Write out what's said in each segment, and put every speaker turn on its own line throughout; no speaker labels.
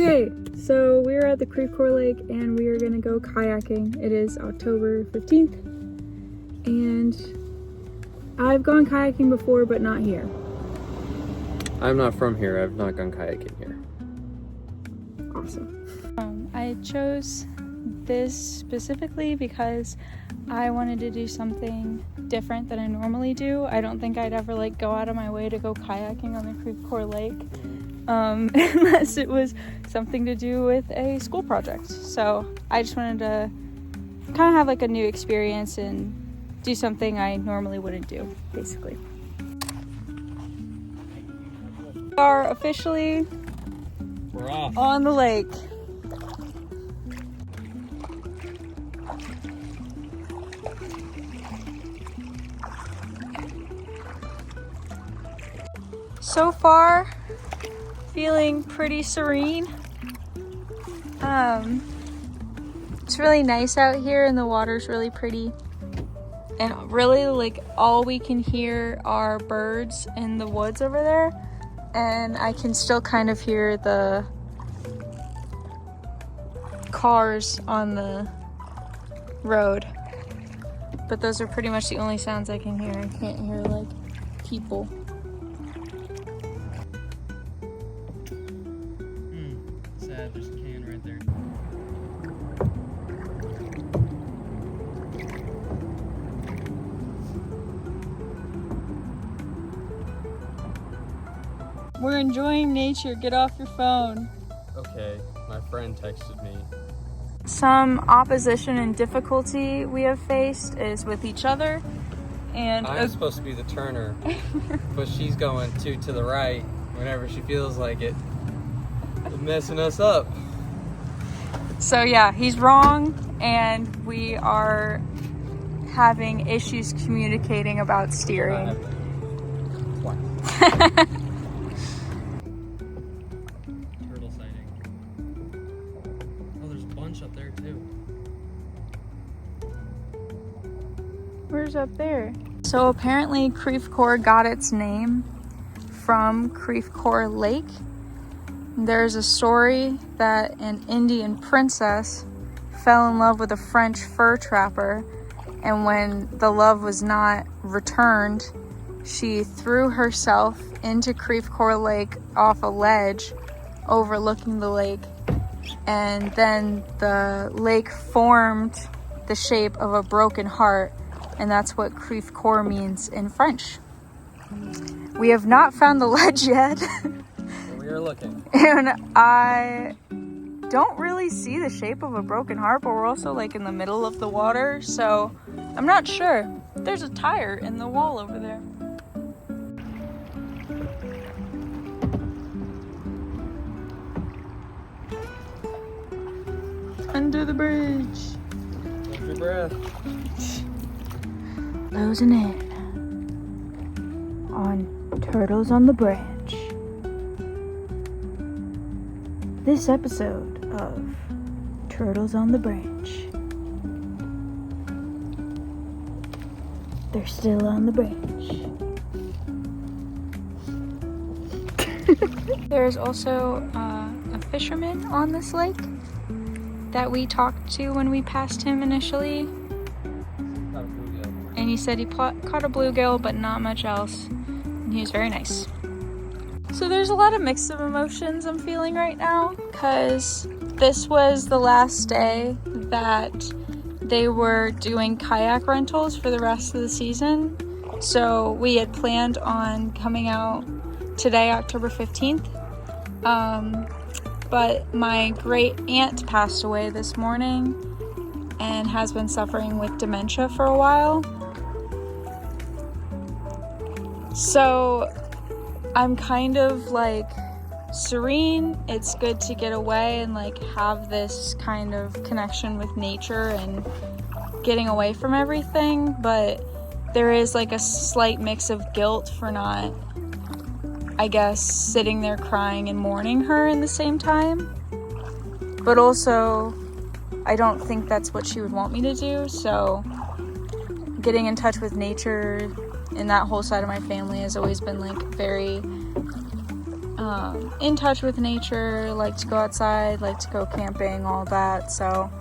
Okay, so we're at the Creve Lake and we are gonna go kayaking. It is October 15th and I've gone kayaking before, but not here.
I'm not from here. I've not gone kayaking here.
Awesome. I chose this specifically because I wanted to do something different than I normally do. I don't think I'd ever go out of my way to go kayaking on the Creve Lake unless it was something to do with a school project. So I just wanted to kind of have a new experience and do something I normally wouldn't do, basically. We are officially
off
on the lake. So far, feeling pretty serene. It's really nice out here and the water's really pretty. And really all we can hear are birds in the woods over there. And I can still kind of hear the cars on the road. But those are pretty much the only sounds I can hear. I can't hear people.
Sad, there's a can right there.
We're enjoying nature. Get off your phone.
Okay, my friend texted me.
Some opposition and difficulty we have faced is with each other. And
I'm supposed to be the turner, but she's going to the right whenever she feels like it. Messing us up.
So yeah, he's wrong and we are having issues communicating about steering.
Turtle sighting. Oh, there's a bunch up there too.
Where's up there? So apparently Creve Coeur got its name from Creve Coeur Lake. There's a story that an Indian princess fell in love with a French fur trapper, and when the love was not returned, she threw herself into Creve Coeur Lake off a ledge overlooking the lake, and then the lake formed the shape of a broken heart, and that's what Creve Coeur means in French. We have not found the ledge yet.
We are looking.
And I don't really see the shape of a broken heart, but we're also in the middle of the water, so I'm not sure. There's a tire in the wall over there. Under the bridge.
Hold your breath.
Closing in on Turtles on the Branch. This episode of Turtles on the Branch. They're still on the branch. There's also a fisherman on this lake that we talked to when we passed him initially.
Not a bluegill.
And he said he caught a bluegill, but not much else. And he was very nice. So there's a lot of mix of emotions I'm feeling right now, because this was the last day that they were doing kayak rentals for the rest of the season. So we had planned on coming out today, October 15th. But my great aunt passed away this morning and has been suffering with dementia for a while. So I'm kind of serene. It's good to get away and have this kind of connection with nature and getting away from everything, but there is a slight mix of guilt for not, I guess, sitting there crying and mourning her in the same time. But also, I don't think that's what she would want me to do, so getting in touch with nature and that whole side of my family has always been very in touch with nature, like to go outside, like to go camping, all that. So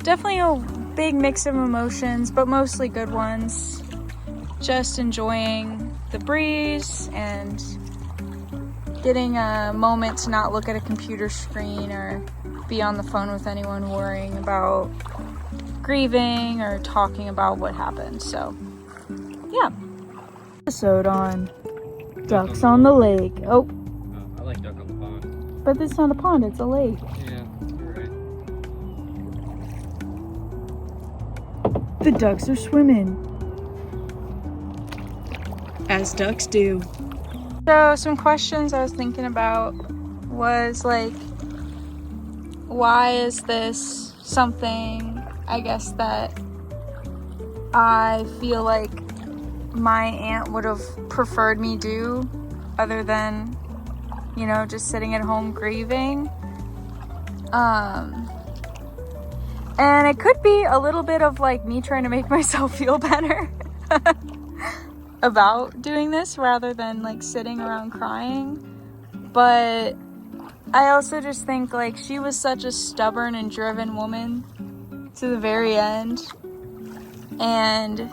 definitely a big mix of emotions, but mostly good ones. Just enjoying the breeze and getting a moment to not look at a computer screen or be on the phone with anyone worrying about grieving or talking about what happened. So yeah. Episode on ducks on the lake. Oh,
I like duck on the pond.
but it's not a pond, it's a lake.
Yeah, you're right.
The ducks are swimming, as ducks do. So some questions I was thinking about was like, why is this something, I guess, that I feel like my aunt would have preferred me do, other than, you know, just sitting at home grieving. And it could be a little bit of like me trying to make myself feel better about doing this rather than like sitting around crying. But I also just think like she was such a stubborn and driven woman to the very end. And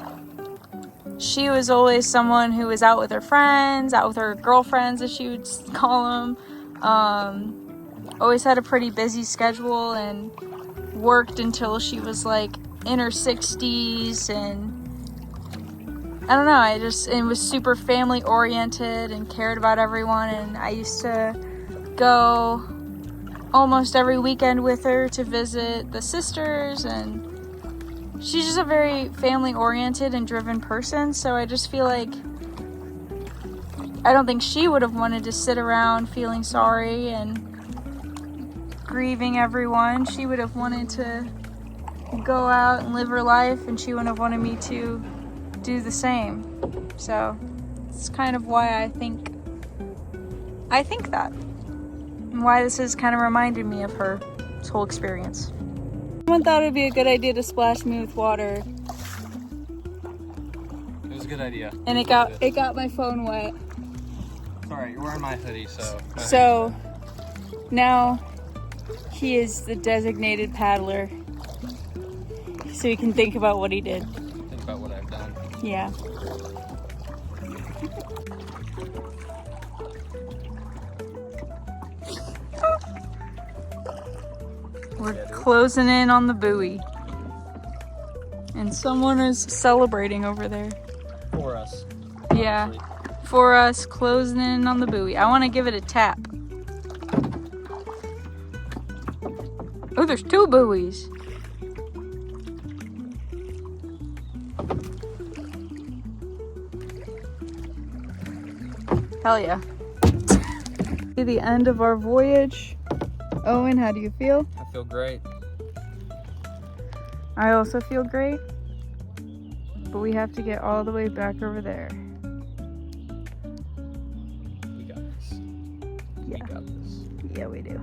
she was always someone who was out with her friends, out with her girlfriends, as she would call them. Always had a pretty busy schedule and worked until she was like in her 60s. And I don't know, it was super family oriented and cared about everyone. And I used to go almost every weekend with her to visit the sisters, and she's just a very family oriented and driven person. So I just feel like I don't think she would have wanted to sit around feeling sorry and grieving everyone. She would have wanted to go out and live her life, and she wouldn't have wanted me to do the same. So it's kind of why I think that, and why this has kind of reminded me of her this whole experience. Someone thought it would be a good idea to splash me with water,
It was a good idea.
and it got my phone wet.
Sorry, you're wearing my hoodie, so.
So now he is the designated paddler, so he can think about what he did.
Think about what I've done.
Yeah. We're closing in on the buoy, and someone is celebrating over there.
For us.
Yeah,
Obviously.
for us, closing in on the buoy. I want to give it a tap. Oh, there's 2 buoys. Hell yeah. To the end of our voyage. Owen, how do you feel?
I feel great.
I also feel great, but we have to get all the way back over there.
We got this.
Yeah.
We got this.
Yeah, we do.